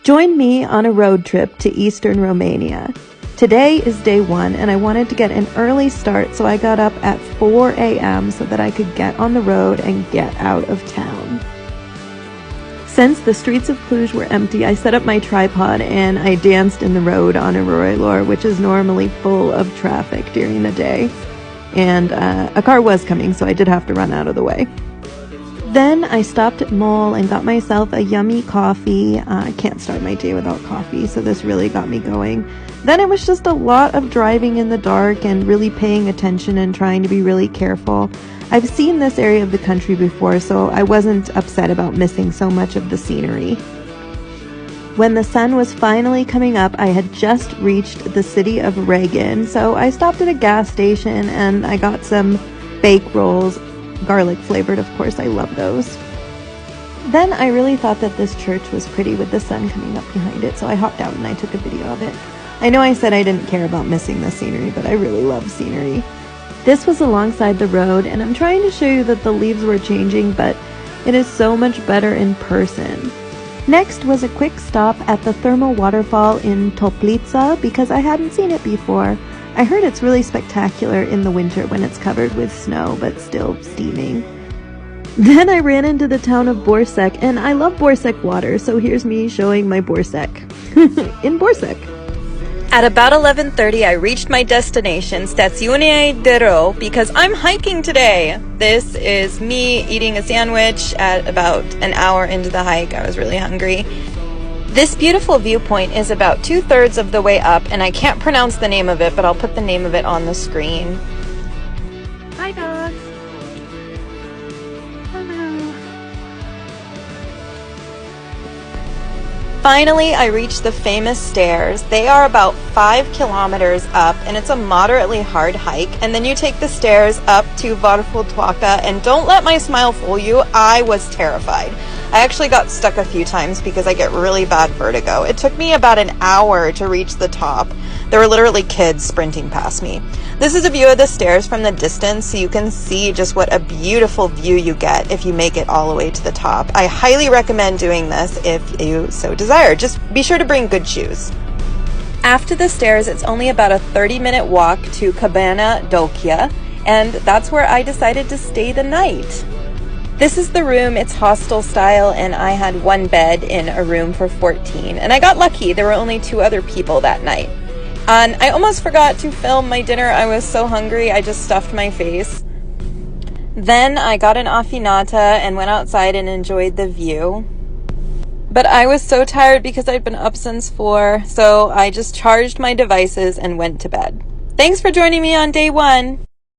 Join me on a road trip to eastern Romania. Today is day 1 and I wanted to get an early start, so I got up at 4 a.m. so that I could get on the road and get out of town. Since the streets of Cluj were empty, I set up my tripod and I danced in the road on Arroyo, which is normally full of traffic during the day. And a car was coming, so I did have to run out of the way. Then I stopped at Mall and got myself a yummy coffee. I can't start my day without coffee, so this really got me going. Then it was just a lot of driving in the dark and really paying attention and trying to be really careful. I've seen this area of the country before, so I wasn't upset about missing so much of the scenery. When the sun was finally coming up, I had just reached the city of Regan, so I stopped at a gas station and I got some bake rolls, garlic flavored, of course, I love those. Then I really thought that this church was pretty with the sun coming up behind it, so I hopped out and I took a video of it. I know I said I didn't care about missing the scenery, but I really love scenery. This was alongside the road, and I'm trying to show you that the leaves were changing, but it is so much better in person. Next was a quick stop at the thermal waterfall in Toplica because I hadn't seen it before. I heard it's really spectacular in the winter when it's covered with snow, but still steaming. Then I ran into the town of Borsec, and I love Borsec water, so here's me showing my Borsec in Borsec. At about 11:30, I reached my destination, Stazione de Ro, because I'm hiking today. This is me eating a sandwich at about an hour into the hike. I was really hungry. This beautiful viewpoint is about 2/3 of the way up, and I can't pronounce the name of it, but I'll put the name of it on the screen. Hi, dogs. Hello. Finally, I reached the famous stairs. They are about 5 kilometers up, and it's a moderately hard hike. And then you take the stairs up to Varfultoaca, and don't let my smile fool you, I was terrified. I actually got stuck a few times because I get really bad vertigo. It took me about an hour to reach the top. There were literally kids sprinting past me. This is a view of the stairs from the distance, so you can see just what a beautiful view you get if you make it all the way to the top. I highly recommend doing this if you so desire. Just be sure to bring good shoes. After the stairs, it's only about a 30-minute walk to Cabana Dolcia, and that's where I decided to stay the night. This is the room. It's hostel style, and I had 1 bed in a room for 14, and I got lucky. There were only 2 other people that night. And I almost forgot to film my dinner. I was so hungry, I just stuffed my face. Then I got an affinata and went outside and enjoyed the view. But I was so tired because I'd been up since 4, so I just charged my devices and went to bed. Thanks for joining me on day 1.